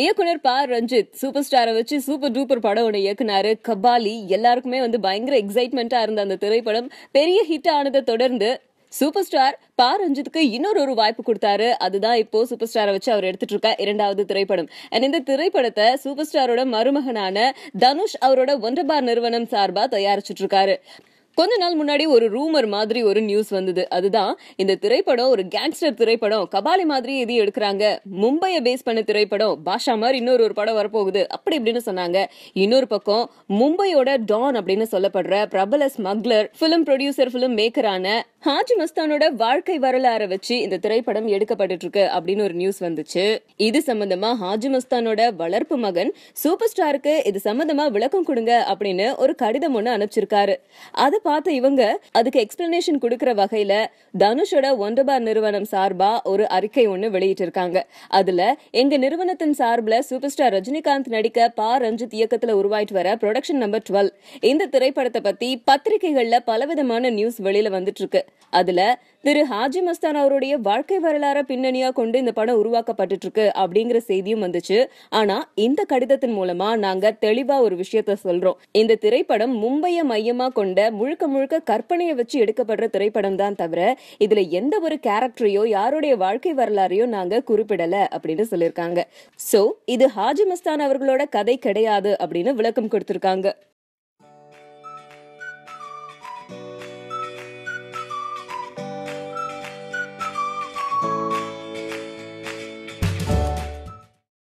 இயக்குனர் ப ரஞ்சித் சூப்பர் ஸ்டாரை வச்சு சூப்பர் டூப்பர் படம் ஒன்று இயக்குனாரு. கபாலி. எல்லாருக்குமே பயங்கர எக்ஸைட்மெண்டா இருந்த அந்த திரைப்படம் பெரிய ஹிட் ஆனதை தொடர்ந்து சூப்பர் ஸ்டார் ப ரஞ்சித்துக்கு இன்னொரு வாய்ப்பு கொடுத்தாரு. அதுதான் இப்போ சூப்பர் ஸ்டாரை வச்சு அவர் எடுத்துட்டு இருக்க இரண்டாவது திரைப்படம். இந்த திரைப்படத்தை சூப்பர் ஸ்டாரோட மருமகனான தனுஷ் அவரோட ஒண்டர்பார் நிறுவனம் சார்பா தயாரிச்சுட்டு இருக்காரு. கொஞ்ச நாள் முன்னாடி ஒரு ரூமர் மாதிரி ஒரு நியூஸ் வந்தது. அதுதான் இந்த திரைப்படம் ஒரு கேங்ஸ்டர் திரைப்படம், கபாலி மாதிரி எதையும் எடுக்கிறாங்க, மும்பையை பேஸ் பண்ண திரைப்படம், பாஷா மாதிரி இன்னொரு படம் வரப்போகுது அப்படி இப்படின்னு சொன்னாங்க. இன்னொரு பக்கம் மும்பையோட டான் அப்படின்னு சொல்லப்படுற பிரபல ஸ்மக்லர், பிலிம் ப்ரொடியூசர், பிலிம் மேக்கரான ஹாஜி மஸ்தானோட வாழ்க்கை வரலாறை வச்சு இந்த திரைப்படம் எடுக்கப்பட்டு இருக்கு அப்படின்னு ஒரு நியூஸ் வந்துச்சு. இது சம்பந்தமா ஹாஜி மஸ்தானோட வளர்ப்பு மகன் சூப்பர் ஸ்டாருக்கு இது சம்பந்தமா விளக்கம் கொடுங்க அப்படின்னு ஒரு கடிதம் ஒண்ணு அனுப்பிச்சிருக்காரு. அதை பார்த்த இவங்க அதுக்கு எக்ஸ்பிளனேஷன் கொடுக்கிற வகையில தனுஷோட ஒண்டர்பார் நிறுவனம் சார்பா ஒரு அறிக்கை ஒண்ணு வெளியிட்டு இருக்காங்க. அதுல எங்க நிறுவனத்தின் சார்பில் சூப்பர் ஸ்டார் ரஜினிகாந்த் நடிக்க ப ரஞ்சித் இயக்கத்துல உருவாயிட்டு வர ப்ரொடக்ஷன் நம்பர் 12 இந்த திரைப்படத்தை பத்தி பத்திரிகைகள்ல பலவிதமான நியூஸ் வெளியில வந்துட்டு இருக்கு. அதுல திரு ஹாஜி மஸ்தான் அவருடைய வாழ்க்கை வரலாற பின்னணியா கொண்டு இந்த படம் உருவாக்கப்பட்டு இருக்கு அப்படிங்கிற செய்தியும் வந்துச்சு. ஆனா இந்த கடிதத்தின் மூலமா நாங்க தெளிவா ஒரு விஷயத்த சொல்றோம். இந்த திரைப்படம் மும்பையை மையமா கொண்ட முழுக்க முழுக்க கற்பனையை வச்சு எடுக்கப்படுற திரைப்படம் தான் தவிர இதுல எந்த ஒரு கேரக்டரையோ யாருடைய வாழ்க்கை வரலாறையோ நாங்க குறிப்பிடல அப்படின்னு சொல்லியிருக்காங்க. சோ இது ஹாஜி மஸ்தான் அவர்களோட கதை கிடையாது அப்படின்னு விளக்கம் கொடுத்திருக்காங்க.